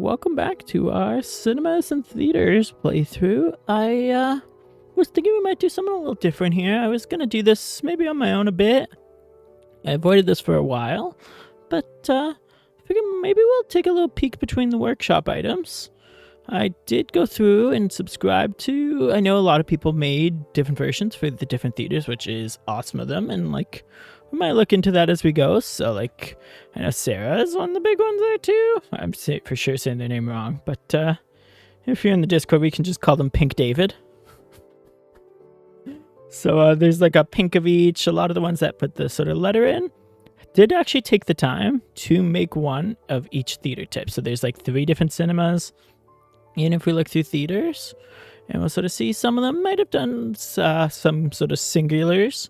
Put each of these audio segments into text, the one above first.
welcome back to our cinemas and theaters playthrough. I was thinking we might do something a little different here. I was gonna do this maybe on my own a bit. I avoided this for a while, but I figured maybe we'll take a little peek between the workshop items. I did go through and subscribe to, I know a lot of people made different versions for the different theaters, which is awesome of them, and like, we might look into that as we go. So like, I know Sarah is one of the big ones there too. I'm for sure saying their name wrong, but if you're in the Discord, we can just call them Pink David. So there's like a pink of each. A lot of the ones that put the sort of letter in did actually take the time to make one of each theater type. So there's like 3 different cinemas. And if we look through theaters, and we'll sort of see some of them might have done some sort of singulars.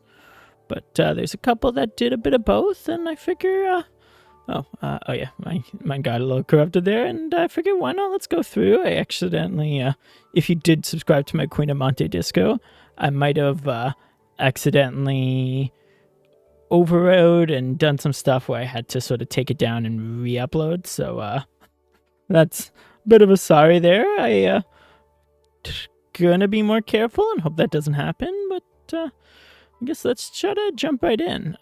But there's a couple that did a bit of both, and I figure, oh yeah, mine got a little corrupted there, and I figured why not, let's go through. I accidentally, if you did subscribe to my Queen of Monte Disco, I might have accidentally overrode and done some stuff where I had to sort of take it down and re-upload, so that's a bit of a sorry there. I gonna be more careful and hope that doesn't happen, but I guess let's try to jump right in.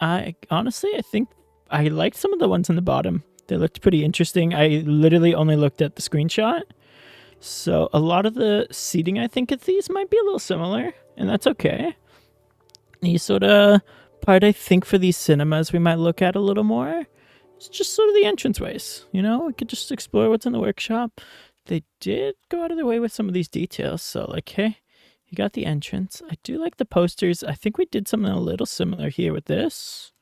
Honestly, I think I liked some of the ones in the bottom. They looked pretty interesting. I literally only looked at the screenshot. So a lot of the seating, I think, of these might be a little similar, and that's okay. The sort of part I think for these cinemas we might look at a little more is just sort of the entranceways. You know, we could just explore what's in the workshop. They did go out of their way with some of these details. So like, hey, you got the entrance. I do like the posters. I think we did something a little similar here with this.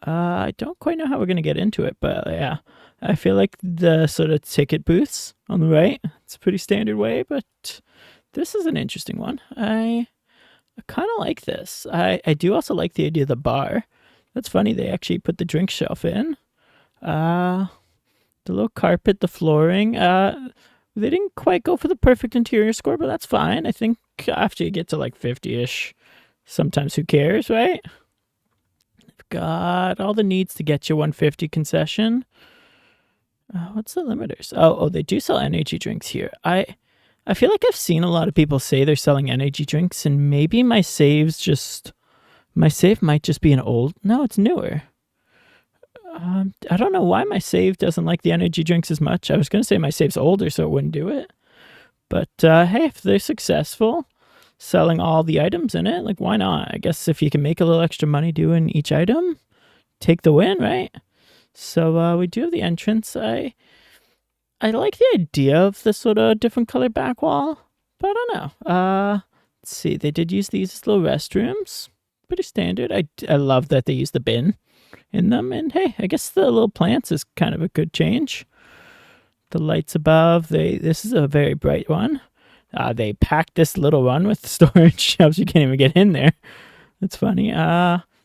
I don't quite know how we're going to get into it, but yeah. I feel like the sort of ticket booths on the right, it's a pretty standard way, but this is an interesting one. I kind of like this. I do also like the idea of the bar. That's funny. They actually put the drink shelf in. The little carpet, the flooring. They didn't quite go for the perfect interior score, but that's fine. I think after you get to like 50-ish, sometimes who cares, right? They've got all the needs to get you 150 concession. What's the limiters? Oh, they do sell energy drinks here. I feel like I've seen a lot of people say they're selling energy drinks, and maybe my save might just be an old. No, it's newer. I don't know why my save doesn't like the energy drinks as much. I was going to say my save's older, so it wouldn't do it. But hey, if they're successful selling all the items in it, like why not? I guess if you can make a little extra money doing each item, take the win, right? So we do have the entrance. I like the idea of the sort of different color back wall, but I don't know. Let's see. They did use these as little restrooms. Pretty standard. I love that they use the bin in them, and hey, I guess the little plants is kind of a good change. The lights above, this is a very bright one. They packed this little one with storage shelves. You can't even get in there. That's funny.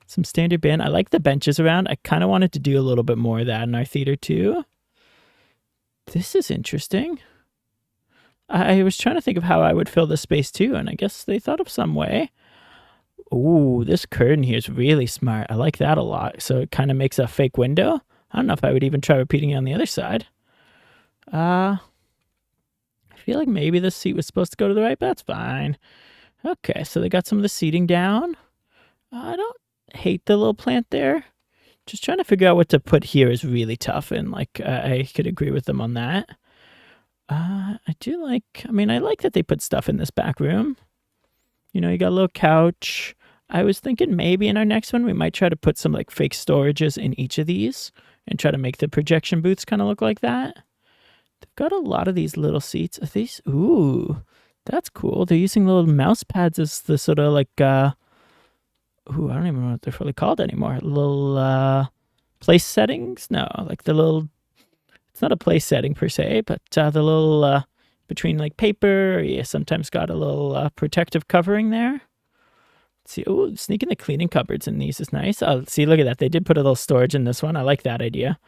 Some standard bin. I like the benches around. I kind of wanted to do a little bit more of that in our theater too. This is interesting. I was trying to think of how I would fill this space too, and I guess they thought of some way. Ooh, this curtain here is really smart. I like that a lot. So it kind of makes a fake window. I don't know if I would even try repeating it on the other side. I feel like maybe this seat was supposed to go to the right, but that's fine. Okay, so they got some of the seating down. I don't hate the little plant there. Just trying to figure out what to put here is really tough, and like I could agree with them on that. I like that they put stuff in this back room. You know, you got a little couch. I was thinking maybe in our next one, we might try to put some like fake storages in each of these and try to make the projection booths kind of look like that. They've got a lot of these little seats. Are these? Ooh, that's cool. They're using little mouse pads as the sort of like, I don't even know what they're really called anymore. Little place settings? No, like the little, it's not a place setting per se, but the little, between like paper, you sometimes got a little protective covering there. Let's see, oh, sneaking the cleaning cupboards in these is nice. Oh, see, look at that. They did put a little storage in this one. I like that idea.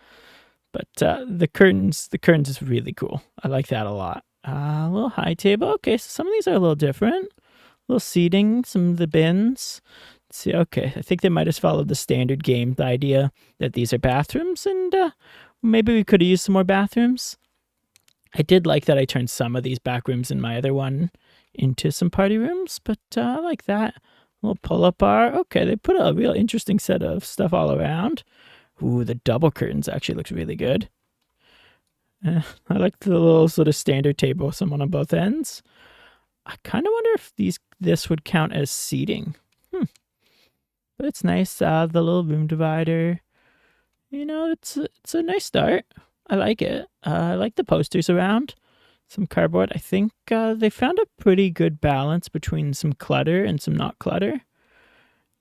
But the curtains is really cool. I like that a lot. A little high table. Okay, so some of these are a little different. A little seating, some of the bins. Let's see, okay, I think they might have followed the standard game, the idea that these are bathrooms, and maybe we could have used some more bathrooms. I did like that I turned some of these back rooms in my other one into some party rooms, but I like that. Little pull-up bar. Okay, they put a real interesting set of stuff all around. Ooh, the double curtains actually looks really good. I like the little sort of standard table, someone on both ends. I kind of wonder if this would count as seating. But it's nice. The little room divider. It's a nice start. I like it. I like the posters around. Some cardboard. I think they found a pretty good balance between some clutter and some not clutter.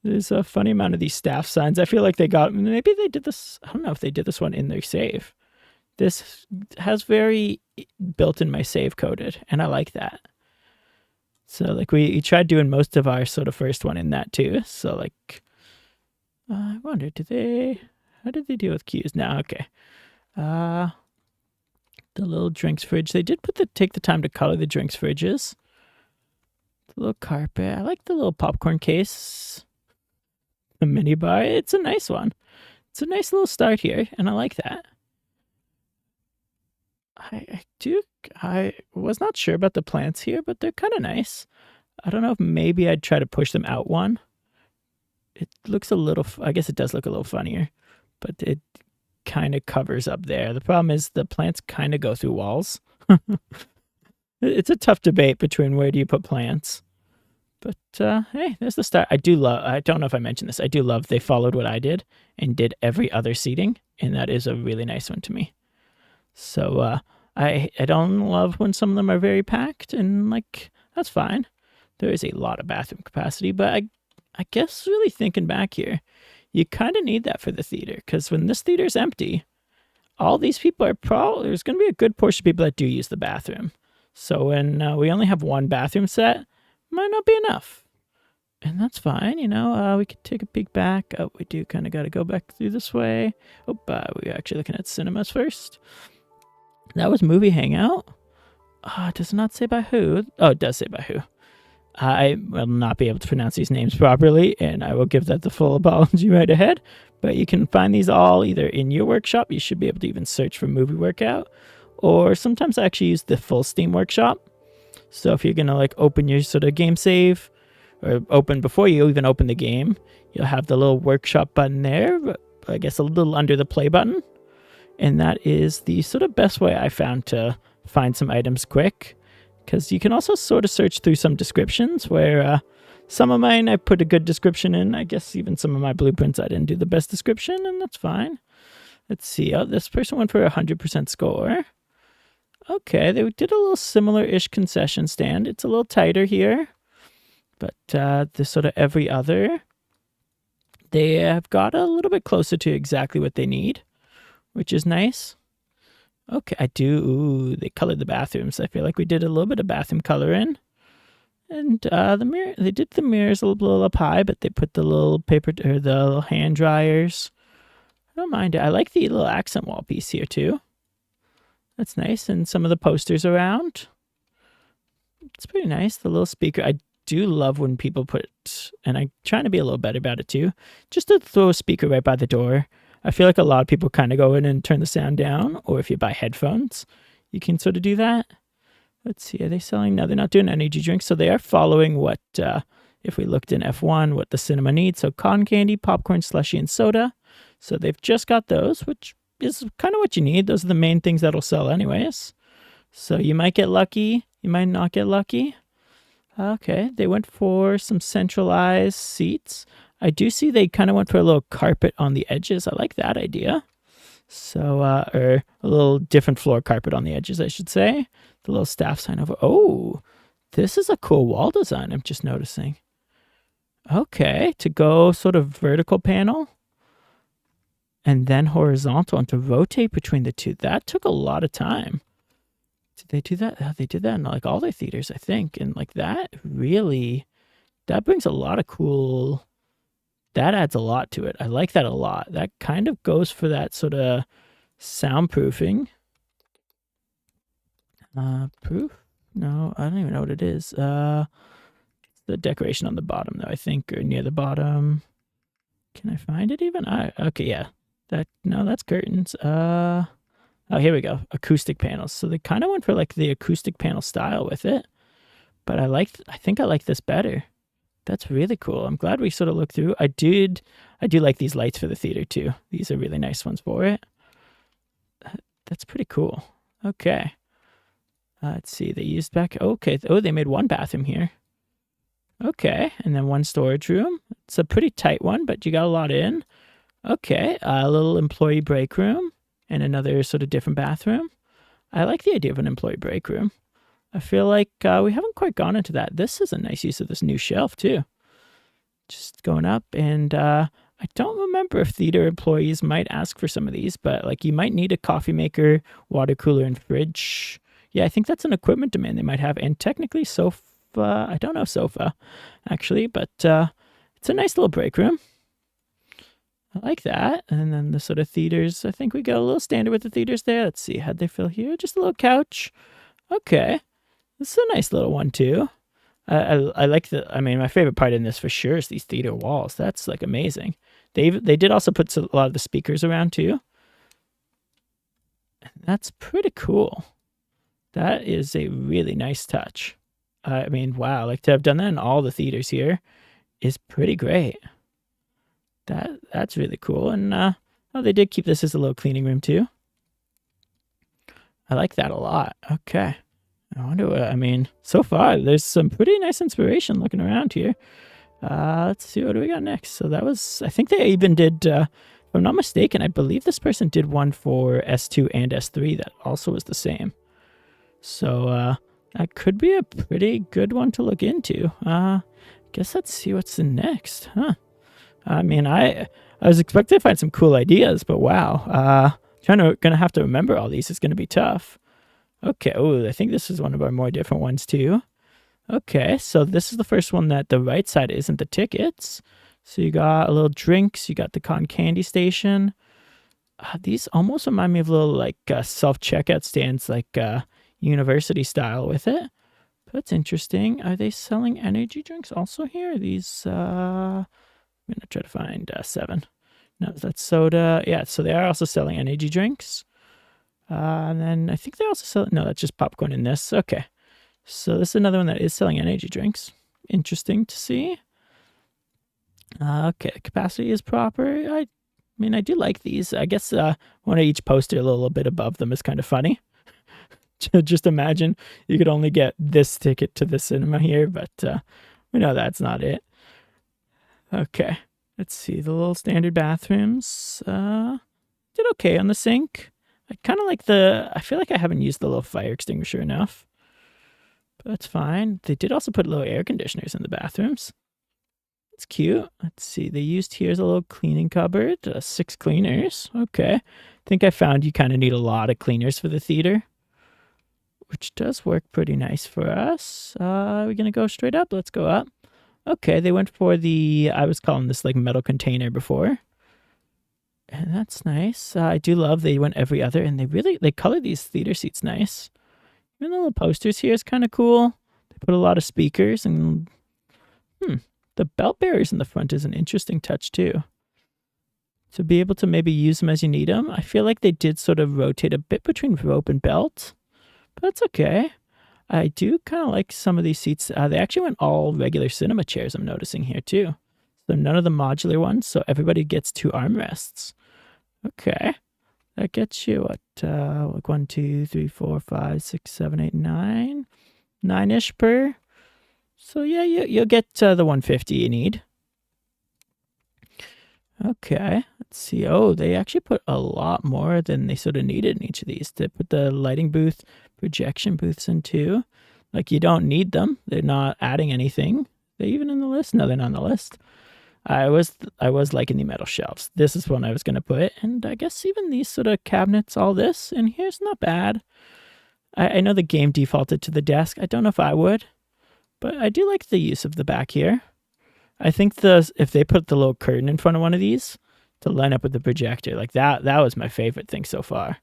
There's a funny amount of these staff signs. I feel like maybe they did this. I don't know if they did this one in their save. This has very built in my save coded, and I like that. So like we tried doing most of our sort of first one in that too. So like, I wonder, how did they deal with queues? Now, okay. The little drinks fridge. They did take the time to color the drinks fridges. The little carpet. I like the little popcorn case. The mini bar. It's a nice one. It's a nice little start here, and I like that. I was not sure about the plants here, but they're kind of nice. I don't know if maybe I'd try to push them out one. It looks a little, I guess it does look a little funnier, but it kind of covers up there. The problem is the plants kind of go through walls. It's a tough debate between where do you put plants. But hey, there's the start. I don't know if I mentioned this. I do love they followed what I did and did every other seating, and that is a really nice one to me. So I don't love when some of them are very packed, and like that's fine. There is a lot of bathroom capacity, but I guess really thinking back here, you kind of need that for the theater, because when this theater is empty, all these people there's going to be a good portion of people that do use the bathroom. So when we only have one bathroom set, might not be enough. And that's fine, we could take a peek back. Oh, we do kind of got to go back through this way. Oh, we're actually looking at cinemas first. That was Movie Hangout. It does not say by who. Oh, it does say by who. I will not be able to pronounce these names properly, and I will give that the full apology right ahead. But you can find these all either in your workshop. You should be able to even search for Movie Workout. Or sometimes I actually use the full Steam Workshop. So if you're going to like open your sort of game save, or open before you even open the game, you'll have the little workshop button there, I guess a little under the play button. And that is the sort of best way I found to find some items quick. Because you can also sort of search through some descriptions where some of mine I put a good description in. I guess even some of my blueprints I didn't do the best description, and that's fine. Let's see. Oh, this person went for 100% score. Okay, they did a little similar-ish concession stand. It's a little tighter here. But this sort of every other, they have got a little bit closer to exactly what they need, which is nice. Okay, they colored the bathrooms. I feel like we did a little bit of bathroom coloring. And the mirror, they did the mirrors a little up high, but they put the little paper, or the little hand dryers. I don't mind it. I like the little accent wall piece here too. That's nice. And some of the posters around. It's pretty nice. The little speaker. I do love when people and I'm trying to be a little better about it too, just to throw a speaker right by the door. I feel like a lot of people kind of go in and turn the sound down, or if you buy headphones, you can sort of do that. Let's see, are they selling? No, they're not doing energy drinks, so they are following what, if we looked in F1, what the cinema needs. So cotton candy, popcorn, slushie, and soda. So they've just got those, which is kind of what you need. Those are the main things that'll sell anyways. So you might get lucky, you might not get lucky. Okay, they went for some centralized seats. I do see they kind of went for a little carpet on the edges. I like that idea. So, or a little different floor carpet on the edges, I should say. The little staff sign over. Oh, this is a cool wall design, I'm just noticing. Okay, to go sort of vertical panel and then horizontal, and to rotate between the two. That took a lot of time. Did they do that? They did that in like all their theaters, I think. And like that brings a lot of cool, that adds a lot to it. I like that a lot. That kind of goes for that sort of soundproofing. Proof? No, I don't even know what it is. The decoration on the bottom though, I think, or near the bottom. Can I find it even? Okay, yeah. That's curtains. Oh, here we go. Acoustic panels. So they kind of went for like the acoustic panel style with it. But I think I like this better. That's really cool. I'm glad we sort of looked through. I do like these lights for the theater too. These are really nice ones for it. That's pretty cool. Okay. Let's see. They used back. Okay. Oh, they made one bathroom here. Okay. And then one storage room. It's a pretty tight one, but you got a lot in. Okay. A little employee break room and another sort of different bathroom. I like the idea of an employee break room. I feel like we haven't quite gone into that. This is a nice use of this new shelf too. Just going up, and I don't remember if theater employees might ask for some of these, but like you might need a coffee maker, water cooler, and fridge. Yeah, I think that's an equipment demand they might have, and technically sofa. I don't know sofa, actually, but it's a nice little break room. I like that. And then the sort of theaters, I think we go a little standard with the theaters there. Let's see, how'd they fill here? Just a little couch. Okay. This is a nice little one too. I like my favorite part in this for sure is these theater walls. That's like amazing. They did also put a lot of the speakers around too. And that's pretty cool. That is a really nice touch. I mean, wow, like to have done that in all the theaters here is pretty great. That's really cool. And oh, they did keep this as a little cleaning room too. I like that a lot. Okay. I wonder what, I mean, so far, there's some pretty nice inspiration looking around here. Let's see, what do we got next? So that was, I think they even did, if I'm not mistaken, I believe this person did one for S2 and S3 that also was the same. So that could be a pretty good one to look into. Guess let's see what's the next, huh? I mean, I was expecting to find some cool ideas, but wow. Gonna have to remember all these is gonna be tough. Okay, oh, I think this is one of our more different ones too. Okay, so this is the first one that the right side isn't the tickets. So you got a little drinks, you got the cotton candy station. These almost remind me of little like self-checkout stands, like university style with it. That's interesting. Are they selling energy drinks also here? These, I'm gonna try to find 7. No, that's soda. Yeah, so they are also selling energy drinks. And then I think they also sell, no, that's just popcorn in this. Okay. So this is another one that is selling energy drinks. Interesting to see. Okay, capacity is proper. I mean, I do like these. I guess one of each poster a little bit above them is kind of funny. Just imagine you could only get this ticket to the cinema here, but we know that's not it. Okay, let's see. The little standard bathrooms did okay on the sink. I kind of like I feel like I haven't used the little fire extinguisher enough. But that's fine. They did also put little air conditioners in the bathrooms. It's cute. Let's see. They used here's a little cleaning cupboard. 6 cleaners. Okay. I think I found you kind of need a lot of cleaners for the theater, which does work pretty nice for us. We're going to go straight up. Let's go up. Okay. They went for I was calling this like metal container before. And that's nice. I do love they went every other, and they color these theater seats nice. Even the little posters here is kind of cool. They put a lot of speakers, and the belt bearers in the front is an interesting touch too. To be able to maybe use them as you need them. I feel like they did sort of rotate a bit between rope and belt, but that's okay. I do kind of like some of these seats. They actually went all regular cinema chairs, I'm noticing here too. So none of the modular ones, so everybody gets 2 armrests. Okay. That gets you what, like 1, 2, 3, 4, 5, 6, 7, 8, 9. 9-ish per. So yeah, you'll get the 150 you need. Okay. Let's see. Oh, they actually put a lot more than they sort of needed in each of these. They put the lighting booth, projection booths in too. Like you don't need them. They're not adding anything. Are they even in the list? No, they're not on the list. I was liking the metal shelves. This is one I was going to put. And I guess even these sort of cabinets, all this in here's not bad. I know the game defaulted to the desk. I don't know if I would, but I do like the use of the back here. I think if they put the little curtain in front of one of these to line up with the projector, like that was my favorite thing so far.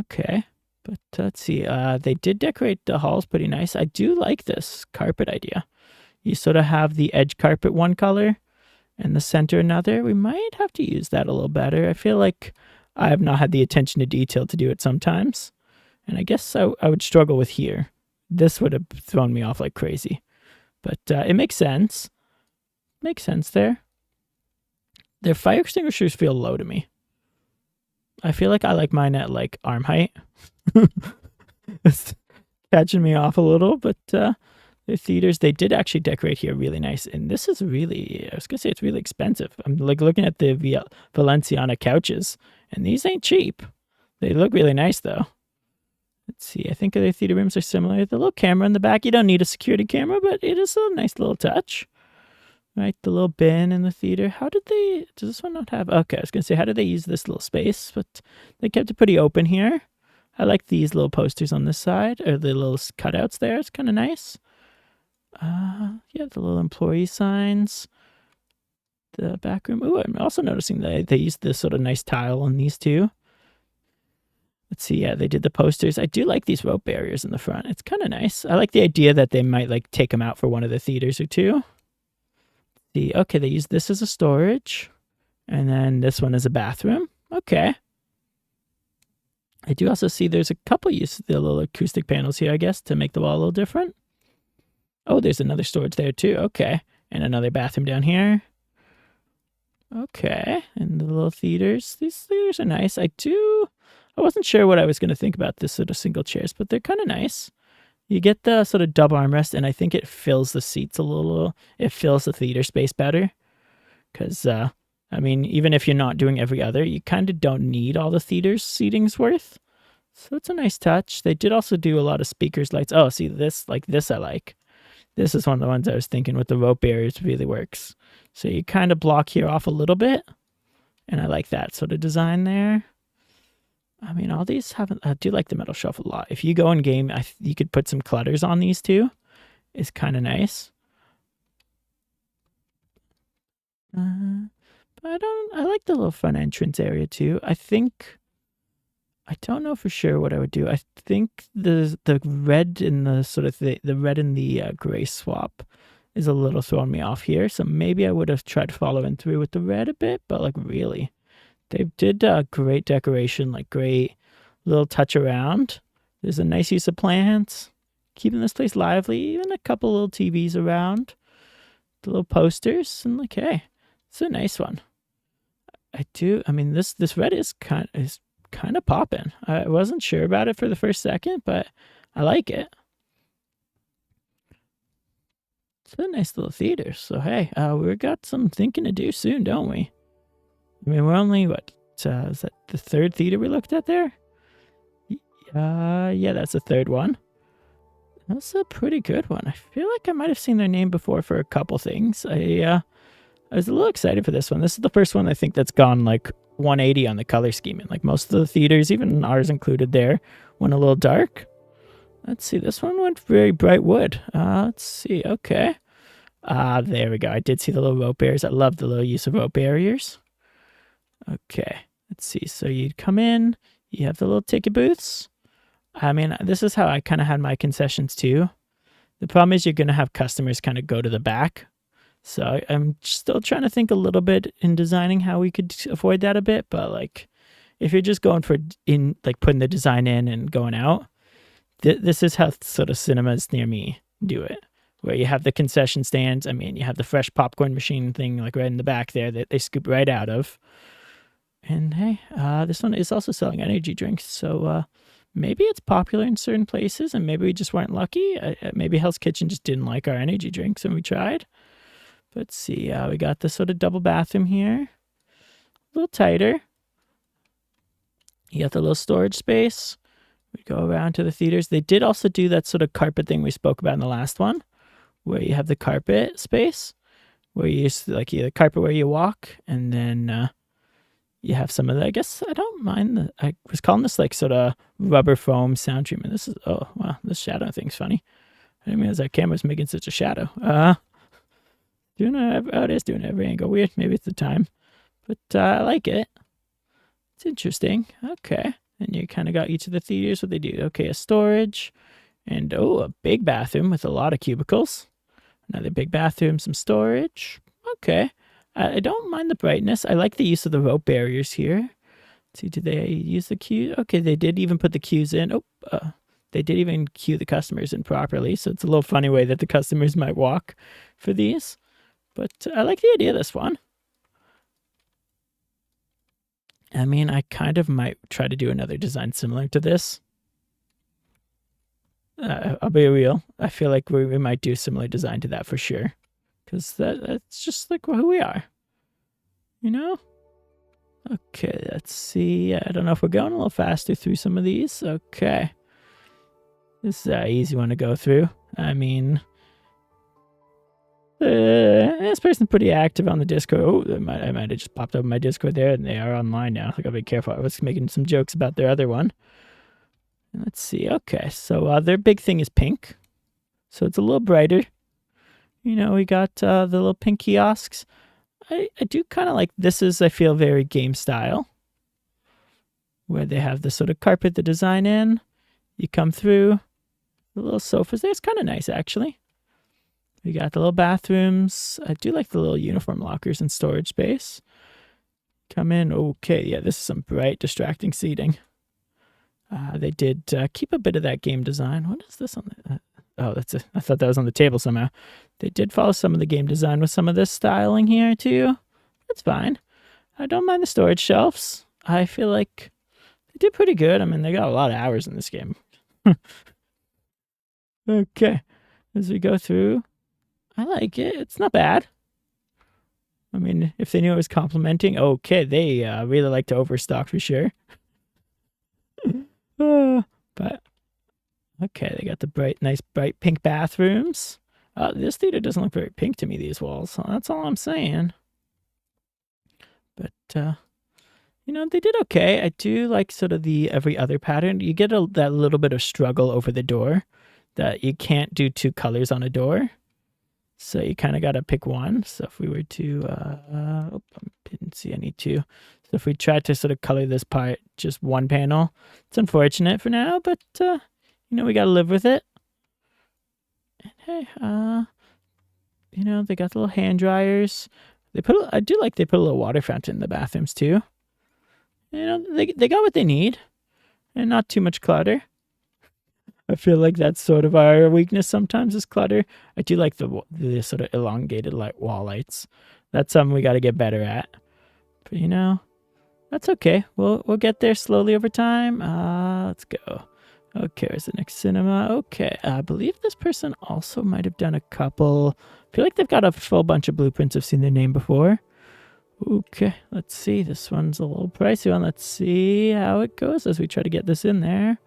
Okay, but let's see. They did decorate the halls pretty nice. I do like this carpet idea. You sort of have the edge carpet one color and the center another. We might have to use that a little better. I feel like I have not had the attention to detail to do it sometimes. And I guess I would struggle with here. This would have thrown me off like crazy. But it makes sense. Makes sense there. Their fire extinguishers feel low to me. I feel like I like mine at like arm height. It's catching me off a little, but the theaters, they did actually decorate here really nice. And this is really, I was going to say it's really expensive. I'm like looking at the Valenciana couches, and these ain't cheap. They look really nice though. Let's see, I think their theater rooms are similar. The little camera in the back, you don't need a security camera, but it is a nice little touch. Right, the little bin in the theater. How did they, does this one not have, okay, I was going to say, how did they use this little space? But they kept it pretty open here. I like these little posters on this side, or the little cutouts there. It's kind of nice. Yeah, the little employee signs. The back room. Ooh, I'm also noticing that they used this sort of nice tile on these two. Let's see, yeah, they did the posters. I do like these rope barriers in the front. It's kind of nice. I like the idea that they might like take them out for one of the theaters or two. See, okay, they use this as a storage. And then this one is a bathroom. Okay. I do also see there's a couple uses, the little acoustic panels here, I guess, to make the wall a little different. Oh, there's another storage there too. Okay. And another bathroom down here. Okay. And the little theaters. These theaters are nice. I wasn't sure what I was going to think about this sort of single chairs, but they're kind of nice. You get the sort of double armrest, and I think it fills the seats a little. It fills the theater space better. Because, I mean, even if you're not doing every other, you kind of don't need all the theater's seating's worth. So it's a nice touch. They did also do a lot of speakers, lights. Oh, see, this, like this I like. This is one of the ones I was thinking with the rope barriers really works. So you kind of block here off a little bit. And I like that sort of design there. I mean, all these haven't, I do like the metal shelf a lot. If you go in game, you could put some clutters on these too. It's kind of nice. But I like the little front entrance area too. I don't know for sure what I would do. I think the red in the sort of the red and the gray swap is a little throwing me off here. So maybe I would have tried following through with the red a bit, but like really. They did great decoration, like great little touch around. There's a nice use of plants, keeping this place lively. Even a couple little TVs around, the little posters, and like, hey, it's a nice one. I mean, this red is kind of popping. I wasn't sure about it for the first second, but I like it. It's a nice little theater. So hey, we've got some thinking to do soon, don't we? I mean, we're only, what, is that the third theater we looked at there? Yeah, that's the third one. That's a pretty good one. I feel like I might have seen their name before for a couple things. I was a little excited for this one. This is the first one I think that's gone like 180 on the color scheming. Like most of the theaters, even ours included there, went a little dark. Let's see, this one went very bright wood. Let's see, okay. There we go. I did see the little rope barriers. I love the little use of rope barriers. Okay, let's see. So you'd come in, you have the little ticket booths. I mean, this is how I kind of had my concessions too. The problem is you're going to have customers kind of go to the back. So I'm still trying to think a little bit in designing how we could avoid that a bit. But like, if you're just going for like putting the design in and going out, this is how sort of cinemas near me do it. Where you have the concession stands. I mean, you have the fresh popcorn machine thing like right in the back there that they scoop right out of. And hey, this one is also selling energy drinks, so maybe it's popular in certain places, and maybe we just weren't lucky. Maybe Hell's Kitchen just didn't like our energy drinks, and we tried. But let's see, we got this sort of double bathroom here. A little tighter. You got the little storage space. We go around to the theaters. They did also do that sort of carpet thing we spoke about in the last one, where you have the carpet space, where you use like the carpet where you walk, and then you have some of the, I guess I don't mind I was calling this like sort of rubber foam sound treatment. This is, oh, wow, this shadow thing's funny. I didn't realize our camera's making such a shadow. Doing it is doing every angle. Weird. Maybe it's the time. But I like it. It's interesting. Okay. And you kind of got each of the theaters, what they do. Okay, a storage. And, oh, a big bathroom with a lot of cubicles. Another big bathroom, some storage. Okay. I don't mind the brightness. I like the use of the rope barriers here. See, did they use the queue? Okay, they did even put the queues in. They did even queue the customers in properly, so it's a little funny way that the customers might walk for these. But I like the idea of this one. I mean, I kind of might try to do another design similar to this. I'll be real. I feel like we might do a similar design to that for sure. Because that's just like who we are. You know? Okay, let's see. I don't know if we're going a little faster through some of these. Okay. This is an easy one to go through. I mean, this person's pretty active on the Discord. Oh, I might have just popped up my Discord there, and they are online now. I gotta be careful. I was making some jokes about their other one. Let's see. Okay, so their big thing is pink. So it's a little brighter. You know, we got the little pink kiosks. I do kind of like this is, I feel, very game style. Where they have the sort of carpet, the design in. You come through. The little sofas there. It's kind of nice, actually. We got the little bathrooms. I do like the little uniform lockers and storage space. Come in. Okay, yeah, this is some bright, distracting seating. They did keep a bit of that game design. What is this on the... oh, that's it. I thought that was on the table somehow. They did follow some of the game design with some of this styling here, too. That's fine. I don't mind the storage shelves. I feel like they did pretty good. I mean, they got a lot of hours in this game. Okay. As we go through, I like it. It's not bad. I mean, if they knew it was complimenting, okay, they really like to overstock for sure. But okay, they got the nice bright pink bathrooms. This theater doesn't look very pink to me, these walls. So that's all I'm saying. But, you know, they did okay. I do like sort of the every other pattern. You get that little bit of struggle over the door that you can't do two colors on a door. So you kind of got to pick one. So if we were to, I didn't see any two. So if we tried to sort of color this part, just one panel, it's unfortunate for now, but, you know, we got to live with it. And hey, you know, they got the little hand dryers. I do like they put a little water fountain in the bathrooms too. You know, they got what they need and not too much clutter. I feel like that's sort of our weakness sometimes is clutter. I do like the sort of elongated wall lights. That's something we got to get better at. But you know, that's okay. We'll get there slowly over time. Let's go. Okay, where's the next cinema? Okay, I believe this person also might have done a couple. I feel like they've got a full bunch of blueprints. I've seen their name before. Okay, let's see. This one's a little pricey one. Let's see how it goes as we try to get this in there.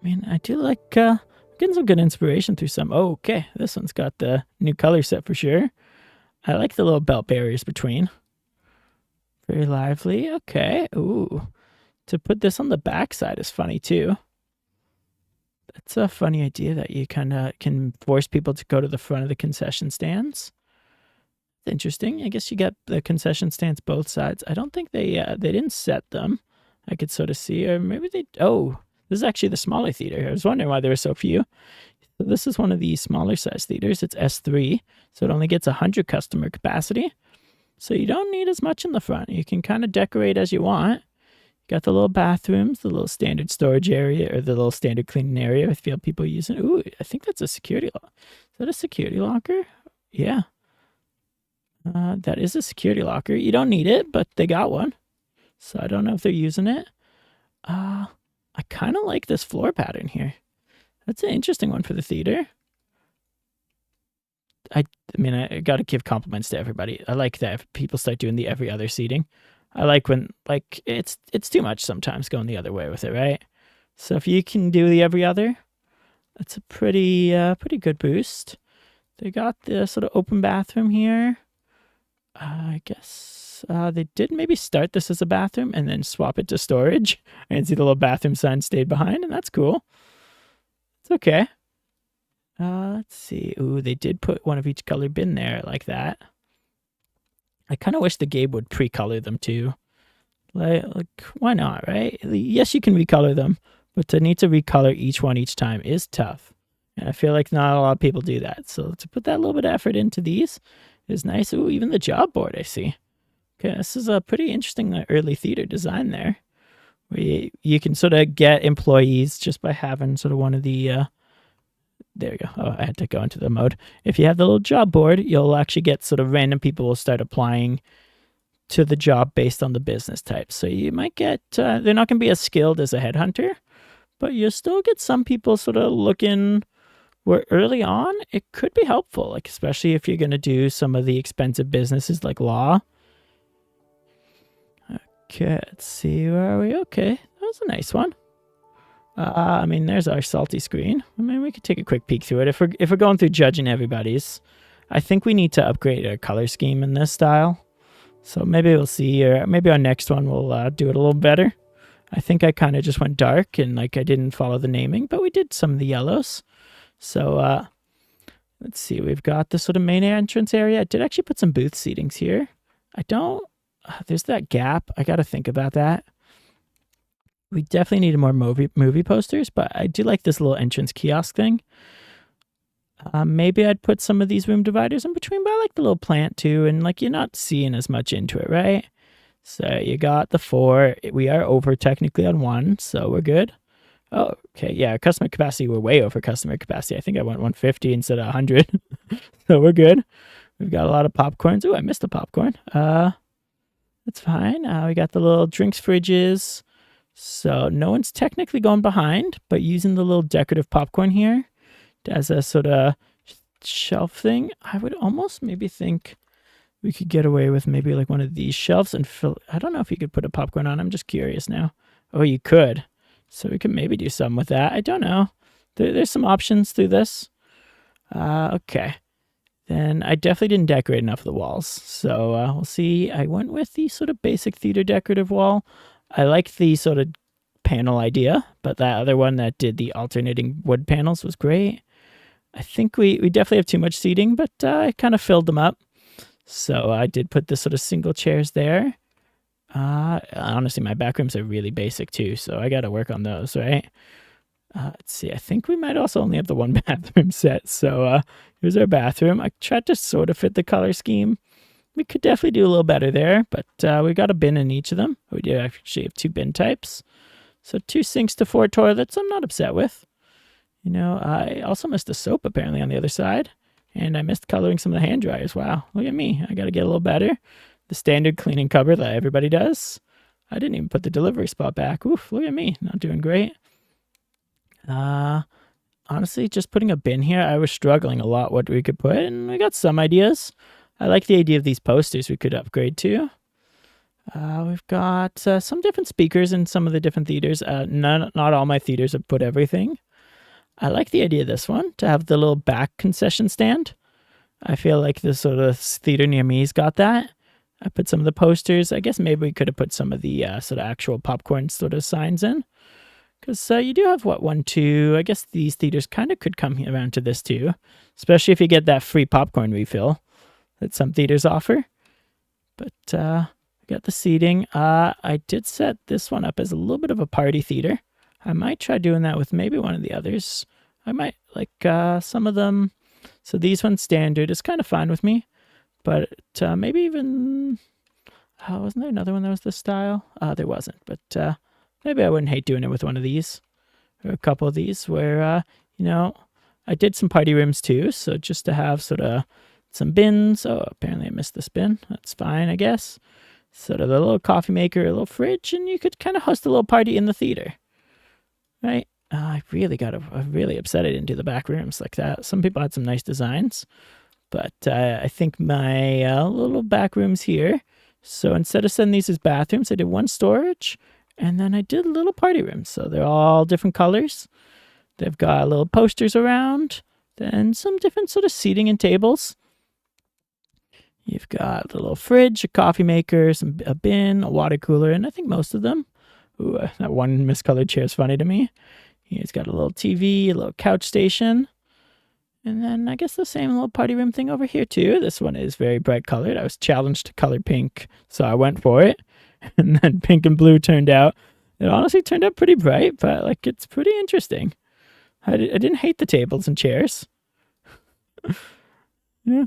I mean, I do like getting some good inspiration through some. Oh, okay, this one's got the new color set for sure. I like the little belt barriers between. Very lively. Okay. Ooh. To put this on the back side is funny too. That's a funny idea that you kind of can force people to go to the front of the concession stands. Interesting. I guess you get the concession stands both sides. I don't think they didn't set them. I could sort of see, or maybe they... Oh, this is actually the smaller theater. I was wondering why there were so few. So this is one of the smaller size theaters. It's S3, so it only gets 100 customer capacity. So you don't need as much in the front. You can kind of decorate as you want. Got the little bathrooms, the little standard storage area, or the little standard cleaning area. I feel people using. Ooh, I think that's a security lock. Is that a security locker? Yeah. That is a security locker. You don't need it, but they got one. So I don't know if they're using it. I kind of like this floor pattern here. That's an interesting one for the theater. I mean, I got to give compliments to everybody. I like that if people start doing the every other seating. I like when, like, it's too much sometimes going the other way with it, right? So if you can do the every other, that's a pretty good boost. They got the sort of open bathroom here. I guess they did maybe start this as a bathroom and then swap it to storage. And see the little bathroom sign stayed behind, and that's cool. It's okay. Let's see. Ooh, they did put one of each color bin there like that. I kind of wish the game would pre-color them too. Like, why not, right? Yes, you can recolor them, but to need to recolor each one each time is tough. And I feel like not a lot of people do that. So to put that little bit of effort into these is nice. Ooh, even the job board I see. Okay, this is a pretty interesting early theater design there. Where you can sort of get employees just by having sort of one of the there we go. Oh, I had to go into the mode. If you have the little job board, you'll actually get sort of random people will start applying to the job based on the business type. So you might get, they're not going to be as skilled as a headhunter, but you'll still get some people sort of looking where early on it could be helpful, like especially if you're going to do some of the expensive businesses like law. Okay, let's see, where are we? Okay, that was a nice one. I mean, there's our salty screen. I mean, we could take a quick peek through it. If we're going through judging everybody's, I think we need to upgrade our color scheme in this style. So maybe we'll see, or maybe our next one will do it a little better. I think I kind of just went dark and like I didn't follow the naming, but we did some of the yellows. So let's see, we've got the sort of main entrance area. I did actually put some booth seatings here. I don't, there's that gap. I got to think about that. We definitely needed more movie posters, but I do like this little entrance kiosk thing. Maybe I'd put some of these room dividers in between, but I like the little plant too, and like you're not seeing as much into it, right? So you got the 4. We are over technically on 1, so we're good. Oh, okay, yeah, customer capacity, we're way over customer capacity. I think I went 150 instead of 100, so we're good. We've got a lot of popcorns. Oh, I missed the popcorn. That's fine. We got the little drinks fridges. So no one's technically going behind, but using the little decorative popcorn here as a sort of shelf thing, I would almost maybe think we could get away with maybe like one of these shelves and fill. I don't know if you could put a popcorn on. I'm just curious now. Oh, you could. So we could maybe do something with that. I don't know. There's some options through this. Okay. Then I definitely didn't decorate enough of the walls. So we'll see. I went with the sort of basic theater decorative wall. I like the sort of panel idea, but that other one that did the alternating wood panels was great. I think we definitely have too much seating, but I kind of filled them up. So I did put the sort of single chairs there. Honestly, my back rooms are really basic too, so I got to work on those, right? Let's see. I think we might also only have the one bathroom set. So here's our bathroom. I tried to sort of fit the color scheme. We could definitely do a little better there, but we got a bin in each of them. We do actually have 2 bin types. So 2 sinks to 4 toilets, I'm not upset with. You know, I also missed the soap apparently on the other side. And I missed coloring some of the hand dryers. Wow, look at me. I got to get a little better. The standard cleaning cupboard that everybody does. I didn't even put the delivery spot back. Oof, look at me. Not doing great. Honestly, just putting a bin here, I was struggling a lot what we could put. And we got some ideas. I like the idea of these posters we could upgrade to. We've got some different speakers in some of the different theaters. Not all my theaters have put everything. I like the idea of this one, to have the little back concession stand. I feel like the sort of theater near me's got that. I put some of the posters. I guess maybe we could have put some of the sort of actual popcorn sort of signs in. Because you do have, 1, 2, I guess these theaters kind of could come around to this too. Especially if you get that free popcorn refill that some theaters offer. But got the seating. I did set this one up as a little bit of a party theater. I might try doing that with maybe one of the others. I might like some of them. So these ones standard is kind of fine with me. But maybe even, wasn't there another one that was this style? There wasn't. But maybe I wouldn't hate doing it with one of these. Or a couple of these where, you know, I did some party rooms too. So just to have sort of some bins. Oh, apparently I missed this bin. That's fine, I guess. Sort of a little coffee maker, a little fridge, and you could kind of host a little party in the theater. Right? I'm really upset I didn't do the back rooms like that. Some people had some nice designs, but I think my little back rooms here. So instead of sending these as bathrooms, I did 1 storage, and then I did little party rooms. So they're all different colors. They've got little posters around, then some different sort of seating and tables. You've got a little fridge, a coffee maker, a bin, a water cooler, and I think most of them. Ooh, that one miscolored chair is funny to me. He's got a little TV, a little couch station. And then I guess the same little party room thing over here too. This one is very bright colored. I was challenged to color pink, so I went for it. And then pink and blue turned out. It honestly turned out pretty bright, but like it's pretty interesting. I didn't hate the tables and chairs. Yeah.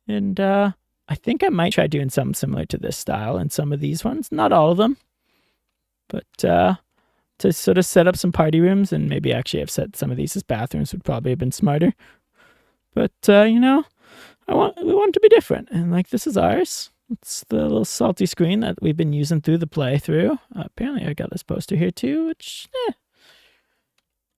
And I I think I might try doing something similar to this style in some of these ones. Not all of them, but to sort of set up some party rooms, and maybe actually have set some of these as bathrooms would probably have been smarter. But you know, we want it to be different, and like this is ours. It's the little salty screen that we've been using through the playthrough. Apparently, I got this poster here too, which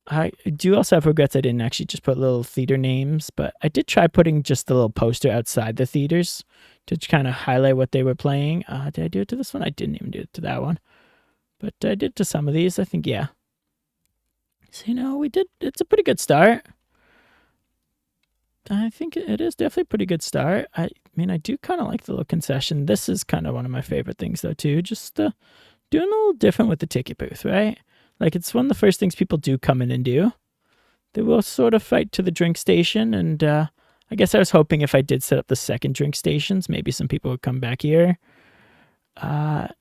I do also have regrets I didn't actually just put little theater names, but I did try putting just the little poster outside the theaters to kind of highlight what they were playing. Did I do it to this one? I didn't even do it to that one, but I did to some of these. I think, yeah. So, you know, we did. It's a pretty good start. I think it is definitely a pretty good start. I mean, I do kind of like the little concession. This is kind of one of my favorite things, though, too. Just doing a little different with the ticket booth, right? Like, it's one of the first things people do come in and do. They will sort of fight to the drink station, and I guess I was hoping if I did set up the second drink stations, maybe some people would come back here.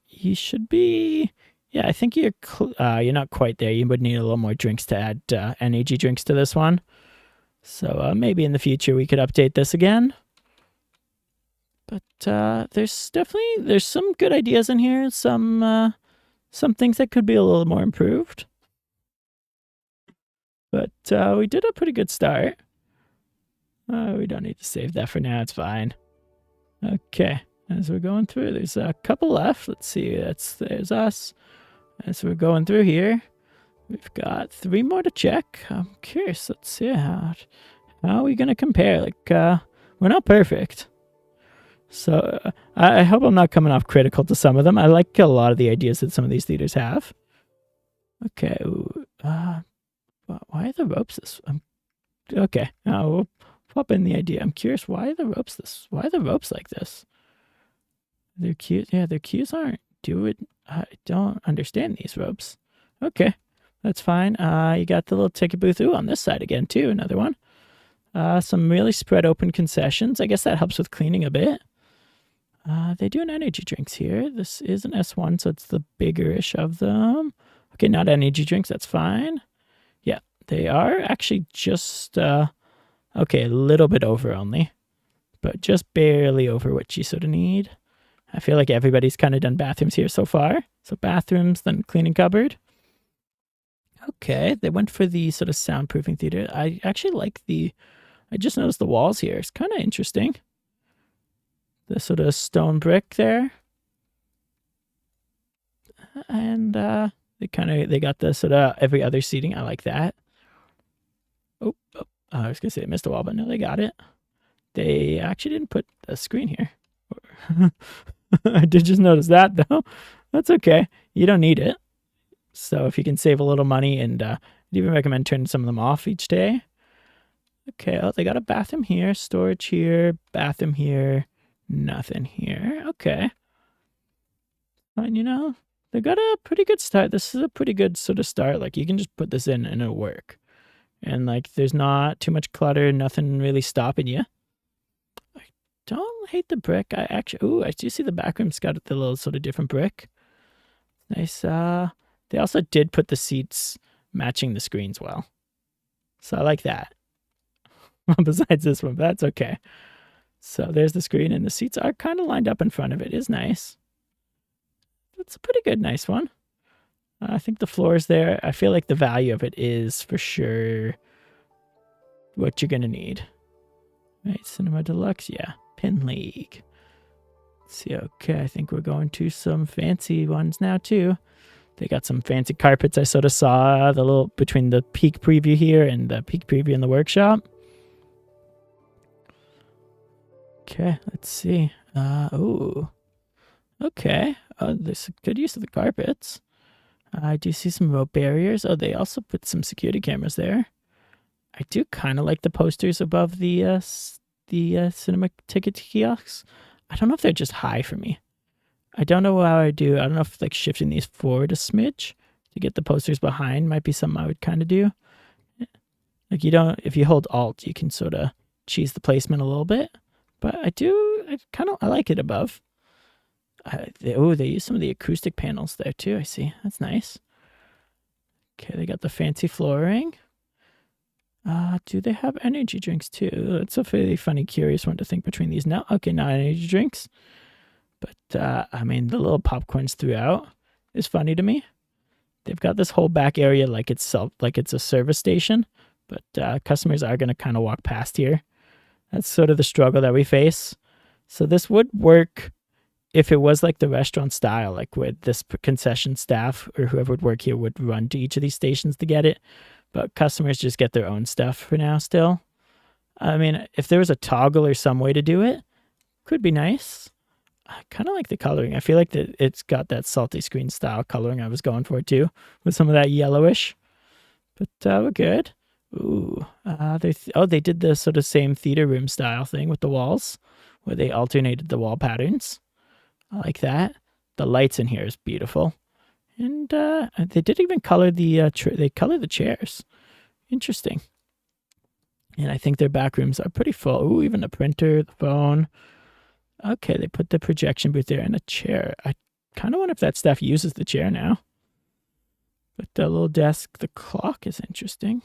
You should be... Yeah, I think you're not quite there. You would need a little more drinks to add NAG drinks to this one. So maybe in the future we could update this again. But there's some good ideas in here. Some things that could be a little more improved. But we did a pretty good start. We don't need to save that for now. It's fine. Okay, as we're going through, there's a couple left. Let's see. There's us. As we're going through here, we've got 3 more to check. I'm curious. Let's see how are we gonna compare. Like, we're not perfect, so I hope I'm not coming off critical to some of them. I like a lot of the ideas that some of these theaters have. Okay. Why are the ropes this? Okay. Now we'll pop in the idea. I'm curious. Why are the ropes this? Why are the ropes like this? Their cues. Yeah, their cues aren't. I don't understand these ropes. Okay, that's fine. You got the little ticket booth. Ooh, on this side again too. Another one. Some really spread open concessions. I guess that helps with cleaning a bit. They do an energy drinks here. This is an S1, so it's the bigger-ish of them. Okay, not energy drinks. That's fine. Yeah, they are actually just okay, a little bit over only, but just barely over what you sort of need. I feel like everybody's kind of done bathrooms here so far. So bathrooms, then cleaning cupboard. Okay, they went for the sort of soundproofing theater. I actually like I just noticed the walls here. It's kind of interesting. The sort of stone brick there. And they got the sort of every other seating. I like that. Oh, I was going to say I missed a wall, but no, they got it. They actually didn't put a screen here. I did just notice that, though. That's okay. You don't need it. So if you can save a little money, and I'd even recommend turning some of them off each day. Okay, they got a bathroom here, storage here, bathroom here, nothing here. Okay. And, you know, they got a pretty good start. This is a pretty good sort of start. Like, you can just put this in and it'll work. And, like, there's not too much clutter, nothing really stopping you. Don't hate the brick. I do see the back room's got the little sort of different brick. Nice. They also did put the seats matching the screens well. So I like that. Besides this one, but that's okay. So there's the screen, and the seats are kind of lined up in front of it. It is nice. It's a pretty good, nice one. I think the floor's there. I feel like the value of it is for sure what you're going to need. Right, Cinema Deluxe, yeah. Pin League. Let's see, okay, I think we're going to some fancy ones now, too. They got some fancy carpets I sort of saw the little between the peak preview here and the peak preview in the workshop. Okay, let's see. Ooh. Okay. There's a good use of the carpets. I do see some rope barriers. Oh, they also put some security cameras there. I do kind of like the posters above the cinema ticket kiosks. I don't know if they're just high for me. I don't know how I do. I don't know if like shifting these forward a smidge to get the posters behind might be something I would kind of do. Like if you hold Alt, you can sort of cheese the placement a little bit. But I like it above. They use some of the acoustic panels there too. I see. That's nice. Okay, they got the fancy flooring. Do they have energy drinks too? It's a very funny, curious one to think between these. No, okay, not energy drinks. But, I mean, the little popcorns throughout is funny to me. They've got this whole back area like it's a service station, but customers are going to kind of walk past here. That's sort of the struggle that we face. So this would work if it was like the restaurant style, like with this concession staff or whoever would work here would run to each of these stations to get it. But customers just get their own stuff for now still. I mean, if there was a toggle or some way to do it, could be nice. I kind of like the coloring. I feel like that it's got that salty screen style coloring I was going for too, with some of that yellowish. But we're good. Ooh, they did the sort of same theater room style thing with the walls, where they alternated the wall patterns. I like that. The lights in here is beautiful, and they did even color the chairs. Interesting. And I think their back rooms are pretty full. Ooh, even the printer, the phone. Okay, they put the projection booth there and a chair. I kind of wonder if that staff uses the chair now. But the little desk, the clock is interesting.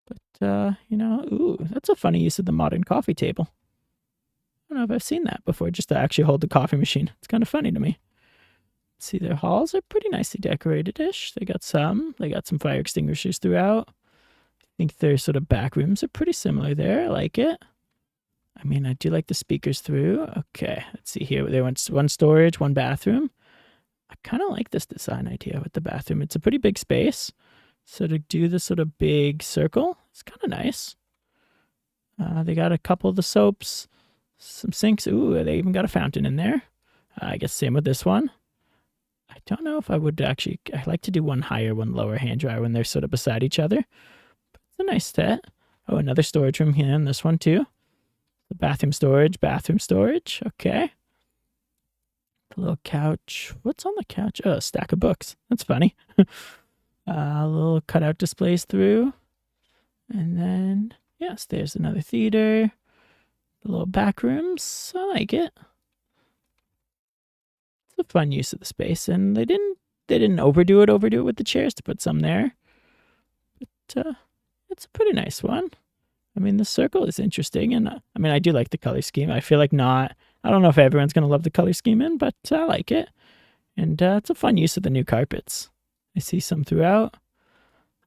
But, ooh, that's a funny use of the modern coffee table. I don't know if I've seen that before, just to actually hold the coffee machine. It's kind of funny to me. See, their halls are pretty nicely decorated-ish. They got some fire extinguishers throughout. I think their sort of back rooms are pretty similar there. I like it. I mean, I do like the speakers through. Okay, let's see here. There went one storage, one bathroom. I kind of like this design idea with the bathroom. It's a pretty big space. So to do this sort of big circle, it's kind of nice. They got a couple of the soaps, some sinks. Ooh, they even got a fountain in there. I guess same with this one. I don't know if I would actually, I like to do one higher, one lower hand dryer when they're sort of beside each other. But it's a nice set. Oh, another storage room here in this one too. The bathroom storage. Okay. The little couch. What's on the couch? Oh, a stack of books. That's funny. Little cutout displays through. And then, yes, there's another theater. The little back rooms. I like it. It's a fun use of the space. And they didn't overdo it with the chairs to put some there. But it's a pretty nice one. I mean, the circle is interesting, and I mean, I do like the color scheme. I feel like I don't know if everyone's going to love the color scheme but I like it. And it's a fun use of the new carpets. I see some throughout.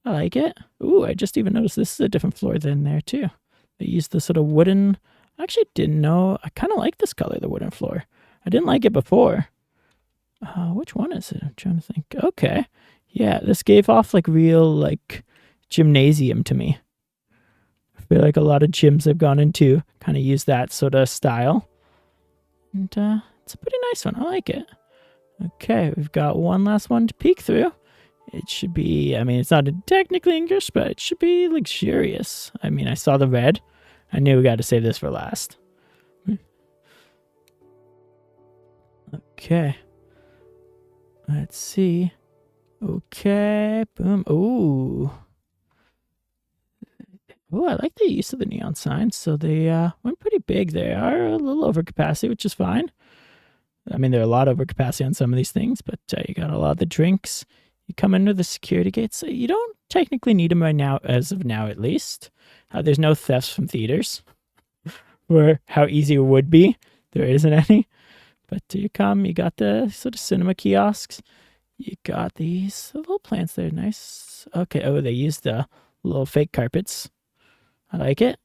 I like it. Ooh, I just even noticed this is a different floor than there, too. They used the sort of wooden, I actually didn't know, I kind of like this color, the wooden floor. I didn't like it before. Which one is it? I'm trying to think. Okay. Yeah, this gave off like real, like, gymnasium to me. I feel like a lot of gyms I've gone into kind of use that sort of style. And it's a pretty nice one. I like it. Okay, we've got one last one to peek through. It should be, I mean, it's not technically English, but it should be luxurious. I mean, I saw the red. I knew we got to save this for last. Okay. Let's see. Okay, boom. Ooh. Oh, I like the use of the neon signs. So they went pretty big. They are a little over capacity, which is fine. I mean, they're a lot over capacity on some of these things, but you got a lot of the drinks. You come into the security gates. So you don't technically need them right now, as of now at least. There's no thefts from theaters, or how easy it would be. There isn't any. But you come, you got the sort of cinema kiosks. You got these little plants there. Nice. Okay, oh, they used the little fake carpets. I like it.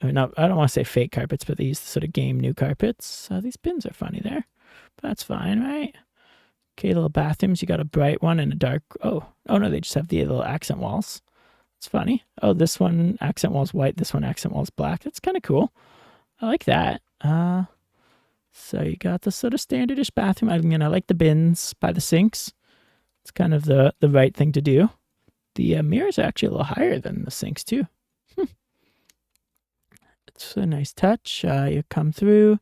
I mean, I don't want to say fake carpets, but they use the sort of game new carpets. These pins are funny there, but that's fine, right? Okay, little bathrooms. You got a bright one and a dark. Oh no, they just have the little accent walls. It's funny. Oh, this one accent wall's white. This one accent wall's black. That's kind of cool. I like that. So you got the sort of standardish bathroom. I mean, I like the bins by the sinks. It's kind of the right thing to do. The mirrors are actually a little higher than the sinks too. It's a nice touch. You come through.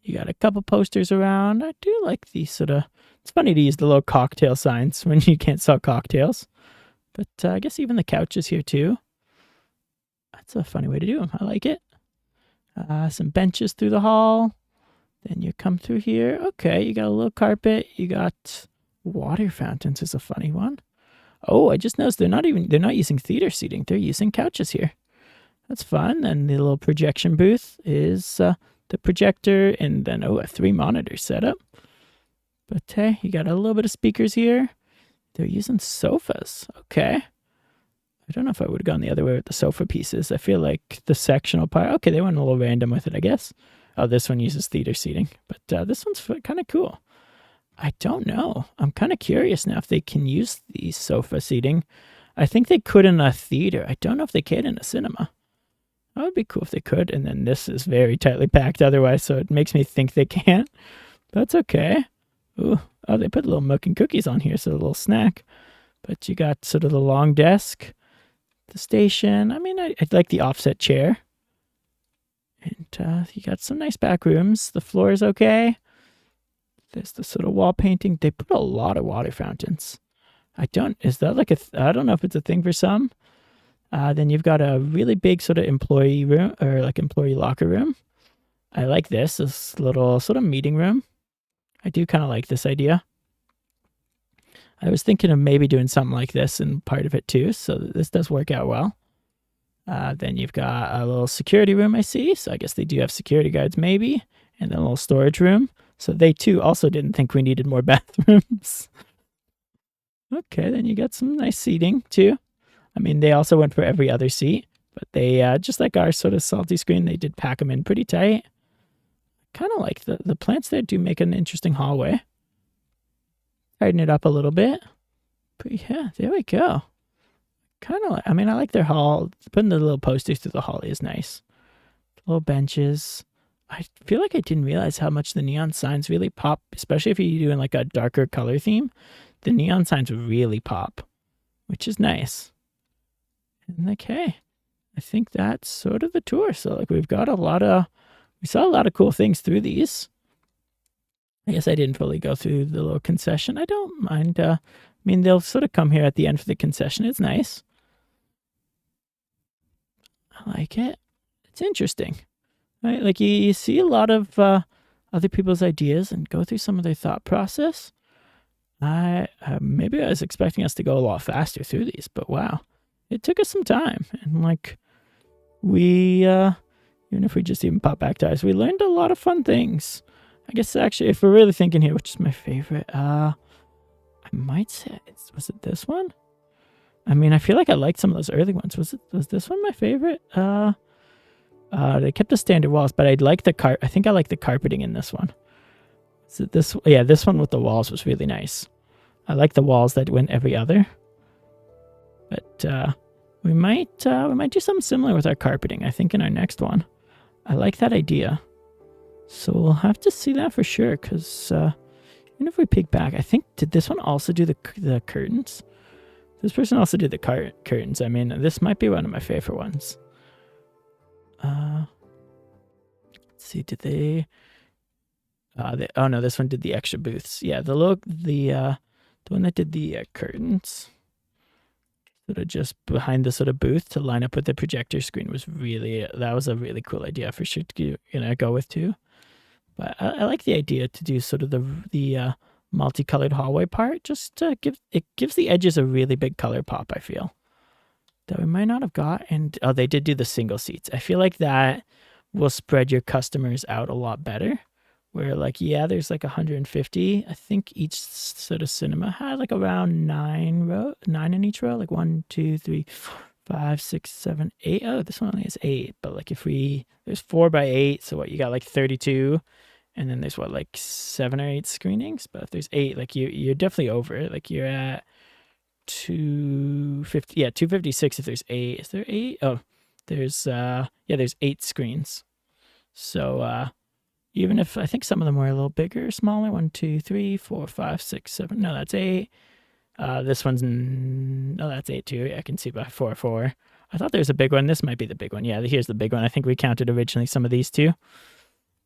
You got a couple posters around. I do like the sort of, it's funny to use the little cocktail signs when you can't sell cocktails. But I guess even the couches here too. That's a funny way to do them. I like it. Some benches through the hall. Then you come through here. Okay, you got a little carpet. You got water fountains is a funny one. Oh, I just noticed they're not using theater seating. They're using couches here. That's fun. And the little projection booth is the projector, and then a 3 monitor setup. But hey, you got a little bit of speakers here. They're using sofas. Okay. I don't know if I would have gone the other way with the sofa pieces. I feel like the sectional part. Okay, they went a little random with it, I guess. Oh, this one uses theater seating, but this one's kind of cool. I don't know. I'm kind of curious now if they can use the sofa seating. I think they could in a theater. I don't know if they can in a cinema. That would be cool if they could. And then this is very tightly packed otherwise, so it makes me think they can't. That's okay. Ooh. Oh, they put little milk and cookies on here, so a little snack. But you got sort of the long desk, the station. I mean, I like the offset chair. And you got some nice back rooms. The floor is okay. There's the sort of wall painting. They put a lot of water fountains. I don't know if it's a thing for some. Then you've got a really big sort of employee room, or like employee locker room. I like this little sort of meeting room. I do kind of like this idea. I was thinking of maybe doing something like this in part of it too, so this does work out well. Then you've got a little security room, I see. So I guess they do have security guards maybe. And then a little storage room. So they too also didn't think we needed more bathrooms. Okay, then you got some nice seating too. I mean, they also went for every other seat. But they, just like our sort of salty screen, they did pack them in pretty tight. Kind of like the plants there do make an interesting hallway. Tighten it up a little bit. But yeah, there we go. Kind of like, I mean, I like their hall. Putting the little posters through the hall is nice. Little benches. I feel like I didn't realize how much the neon signs really pop, especially if you're doing like a darker color theme. The neon signs really pop, which is nice. And like, hey, I think that's sort of the tour. So like we saw a lot of cool things through these. I guess I didn't fully go through the little concession. I don't mind. I mean, they'll sort of come here at the end for the concession. It's nice. I like it. It's interesting. Right? Like you see a lot of other people's ideas and go through some of their thought process. Maybe I was expecting us to go a lot faster through these, but wow, it took us some time. And like we, even if we just even pop back to us, we learned a lot of fun things. I guess actually, if we're really thinking here, which is my favorite, I might say, was it this one? I mean, I feel like I liked some of those early ones. Was this one my favorite? They kept the standard walls, but I'd like I think I like the carpeting in this one. Is it this? Yeah, this one with the walls was really nice. I like the walls that went every other. But we might do something similar with our carpeting, I think, in our next one. I like that idea. So we'll have to see that for sure, because even if we peek back, I think, did this one also do the curtains? This person also did the curtains. I mean, this might be one of my favorite ones. Let's see, did they... oh no, this one did the extra booths. Yeah, the one that did the curtains, sort of just behind the sort of booth to line up with the projector screen that was a really cool idea for sure to go with too. But I like the idea to do sort of the multicolored hallway part. Just to gives the edges a really big color pop, I feel, that we might not have got. And oh, they did do the single seats. I feel like that will spread your customers out a lot better. Where like, yeah, there's like 150. I think each sort of cinema had like around 9 in each row. Like 1, 2, 3, 4, 5, 6, 7, 8. Oh, this one only has 8. But like there's 4 by 8. So what, you got like 32. And then there's what, like 7 or 8 screenings. But if there's 8, like you're definitely over it. Like you're at 250. Yeah, 256 if there's 8. Is there 8? Oh, there's 8 screens. So even if I think some of them were a little bigger, smaller. 1, 2, 3, 4, 5, 6, 7. No, that's 8. This one's that's 8 too. I can see by 4, 4. I thought there was a big one. This might be the big one. Yeah, here's the big one. I think we counted originally some of these too.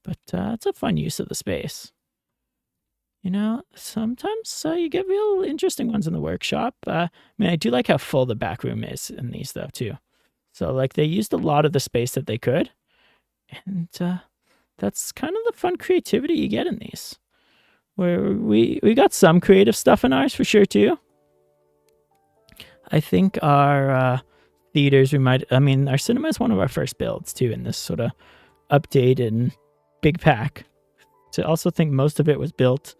But it's a fun use of the space. You know, sometimes you get real interesting ones in the workshop. I mean, I do like how full the back room is in these though too. So like they used a lot of the space that they could, and that's kind of the fun creativity you get in these. Where we got some creative stuff in ours for sure too. I think our theaters, our cinema is one of our first builds too in this sort of update and big pack. To also think most of it was built,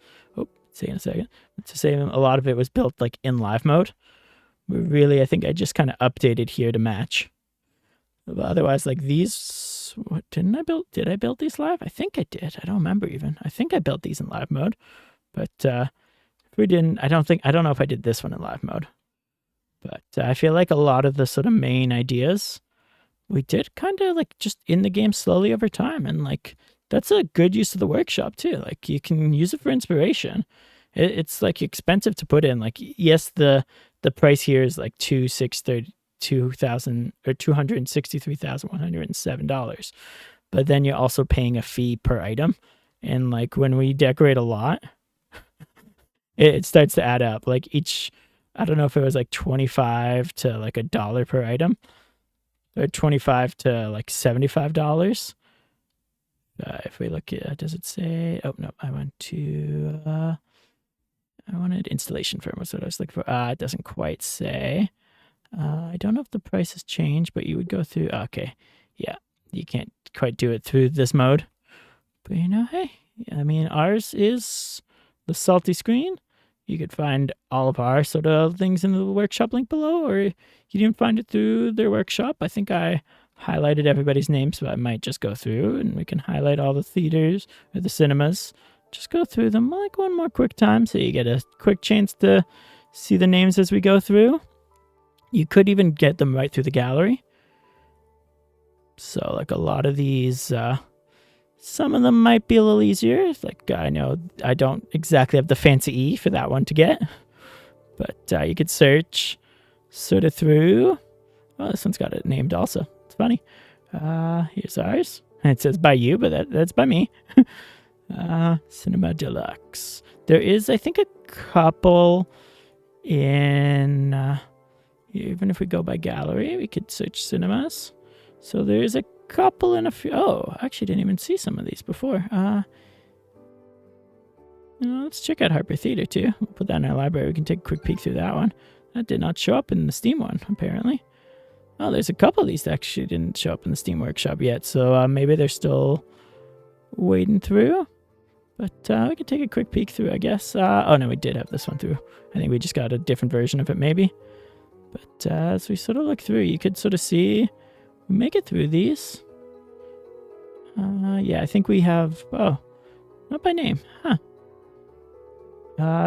say in a second, to say a lot of it was built like in live mode. But really, I think I just kind of updated here to match. But otherwise, like these, what didn't I build? Did I build these live? I think I did. I don't remember even. I think I built these in live mode. But if we didn't, I don't know if I did this one in live mode. But I feel like a lot of the sort of main ideas we did kind of like just in the game slowly over time. And like, that's a good use of the workshop too. Like you can use it for inspiration. It's like expensive to put in. Like, yes, the price here is like $263,107. But then you're also paying a fee per item. And like when we decorate a lot, it starts to add up. Like each, I don't know if it was like 25 to like $1 per item, or 25 to like $75. If we look at, does it say? Oh no, I wanted installation firm was what I was looking for. It doesn't quite say. I don't know if the price has changed, but you would go through. Okay, yeah, you can't quite do it through this mode. But you know, hey, I mean, ours is the salty screen. You could find all of our sort of things in the workshop link below, or you can even find it through their workshop. I think I highlighted everybody's names, but I might just go through and we can highlight all the theaters or the cinemas. Just go through them like one more quick time so you get a quick chance to see the names as we go through. You could even get them right through the gallery. So like a lot of these, some of them might be a little easier. Like I know I don't exactly have the fancy E for that one to get, but you could search sort of through. Oh, this one's got it named also. It's funny. Here's ours. It says by you, but that's by me. Cinema Deluxe. There is, I think, a couple in, even if we go by gallery, we could search cinemas. So there is a couple in a few. Oh, I actually didn't even see some of these before. Let's check out Harper Theater too. We'll put that in our library. We can take a quick peek through that one. That did not show up in the Steam one, apparently. Oh, there's a couple of these that actually didn't show up in the Steam Workshop yet. So maybe they're still wading through. But we could take a quick peek through, I guess. Oh, no, we did have this one through. I think we just got a different version of it, maybe. But as we sort of look through, you could sort of see we make it through these. Yeah, I think we have... Oh, not by name. Huh.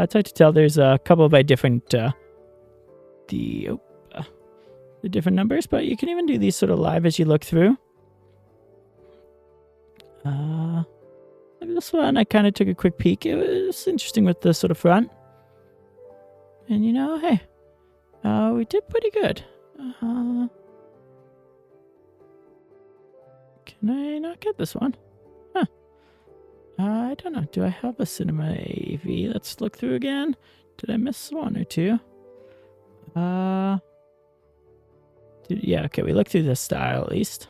It's hard to tell. There's a couple by different... the different numbers, but you can even do these sort of live as you look through. This one, I kind of took a quick peek. It was interesting with the sort of front. And you know, hey, we did pretty good. Can I not get this one? Huh. I don't know. Do I have a Cinema AV? Let's look through again. Did I miss one or two? Yeah, okay, we looked through the style at least.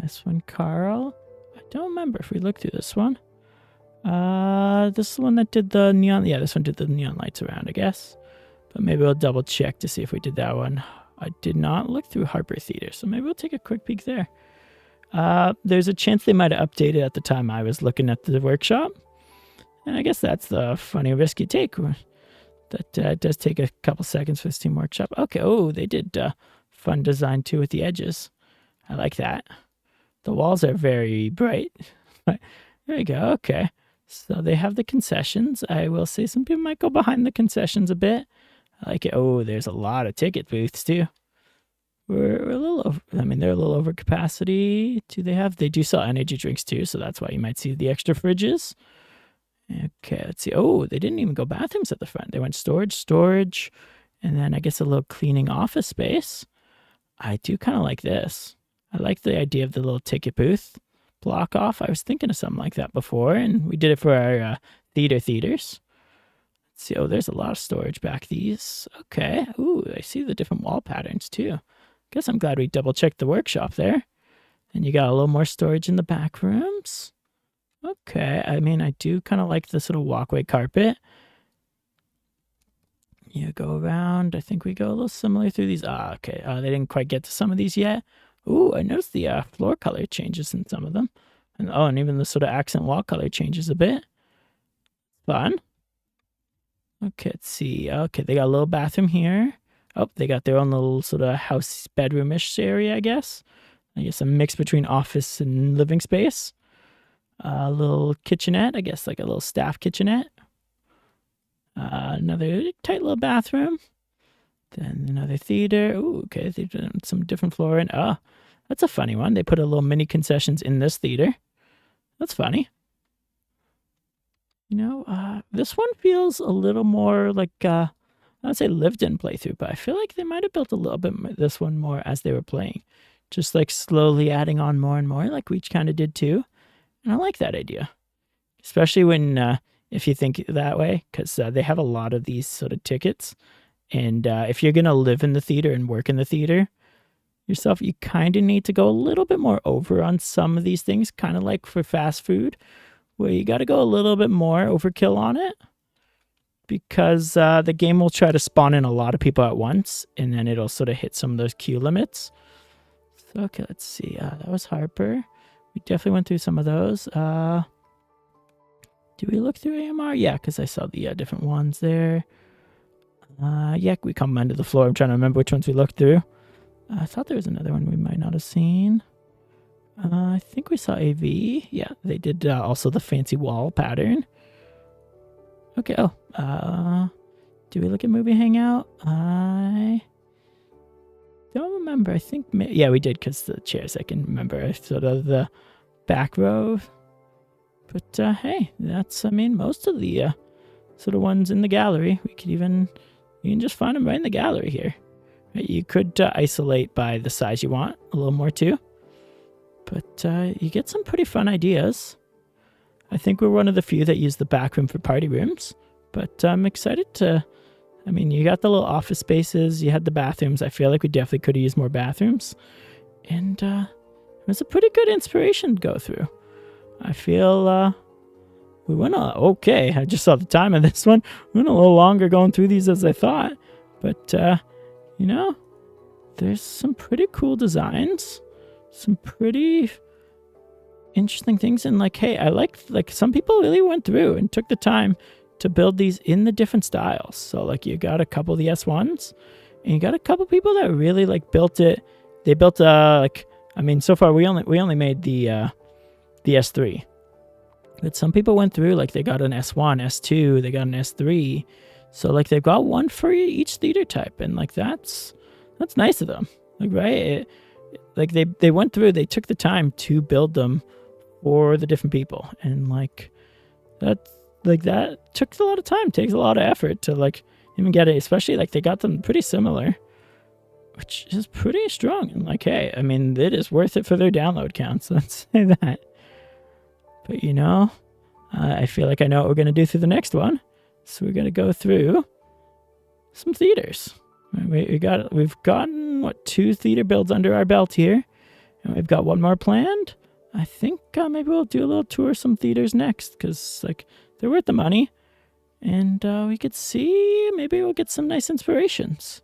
This one, Carl. I don't remember if we looked through this one. This is the one that did the neon. Yeah, this one did the neon lights around, I guess. But maybe we'll double check to see if we did that one. I did not look through Harper Theater, so maybe we'll take a quick peek there. There's a chance they might have updated at the time I was looking at the workshop. And I guess that's the funny risk you take. That does take a couple seconds for the Steam Workshop. Okay, oh, they did fun design too with the edges. I like that. The walls are very bright. There we go, okay. So they have the concessions. I will say some people might go behind the concessions a bit. I like it. Oh, there's a lot of ticket booths too. We're a little over, I mean, they're a little over capacity. They do sell energy drinks too, so that's why you might see the extra fridges. Okay, let's see. Oh, they didn't even go bathrooms at the front. They went storage, and then I guess a little cleaning office space. I do kind of like this. I like the idea of the little ticket booth block off. I was thinking of something like that before, and we did it for our theaters. Let's see. Oh, there's a lot of storage back these. Okay. Ooh, I see the different wall patterns too. Guess I'm glad we double checked the workshop there. And you got a little more storage in the back rooms. Okay, I mean, I do kind of like this little walkway carpet. You go around. I think we go a little similar through these. Okay. They didn't quite get to some of these yet. Ooh, I noticed the floor color changes in some of them. And even the sort of accent wall color changes a bit. Fun. Okay, let's see. Okay, they got a little bathroom here. Oh, they got their own little sort of house bedroom-ish area, I guess. I guess a mix between office and living space. A little kitchenette, I guess like a little staff kitchenette. Another tight little bathroom. Then another theater. Ooh, okay, they've done some different flooring. Oh, that's a funny one. They put a little mini concessions in this theater. That's funny. You know, this one feels a little more like, I would say lived in playthrough, but I feel like they might have built a little bit this one more as they were playing. Just like slowly adding on more and more, like we kind of did too. And I like that idea. Especially when, if you think that way, because they have a lot of these sort of tickets. And if you're going to live in the theater and work in the theater yourself, you kind of need to go a little bit more over on some of these things, kind of like for fast food, where you got to go a little bit more overkill on it, because the game will try to spawn in a lot of people at once, and then it'll sort of hit some of those queue limits. So, okay, let's see. That was Harper. We definitely went through some of those. Did we look through AMR? Yeah, because I saw the different ones there. Yeah, we come under the floor. I'm trying to remember which ones we looked through. I thought there was another one we might not have seen. I think we saw AV. Yeah, they did also the fancy wall pattern. Okay, do we look at Movie Hangout? I don't remember. I think, yeah, we did, because the chairs, I can remember sort of the back row. But hey, that's, I mean, most of the sort of ones in the gallery. You can just find them right in the gallery here. Right? You could isolate by the size you want a little more too. But you get some pretty fun ideas. I think we're one of the few that use the back room for party rooms. But I'm excited to, I mean, you got the little office spaces, you had the bathrooms. I feel like we definitely could have used more bathrooms. And it was a pretty good inspiration to go through. I feel we went okay. I just saw the time of this one. We went a little longer going through these as I thought. But, you know, there's some pretty cool designs. Some pretty interesting things. And like, hey, I liked, like, some people really went through and took the time to build these in the different styles. So like you got a couple of the S1s and you got a couple people that really like built it. They built like, I mean, so far we only made the S3, but some people went through, like they got an S1, S2, they got an S3. So like they've got one for each theater type. And like, that's nice of them. Like, right. Like they went through, they took the time to build them for the different people. And like, that took a lot of time, takes a lot of effort to like even get it, especially like they got them pretty similar, which is pretty strong. And like, hey, I mean, it is worth it for their download counts. Let's say that. But you know, I feel like I know what we're going to do through the next one. So we're going to go through some theaters. We've gotten, what, 2 theater builds under our belt here. And we've got one more planned. I think maybe we'll do a little tour of some theaters next, because like they're worth the money. And we could see, maybe we'll get some nice inspirations.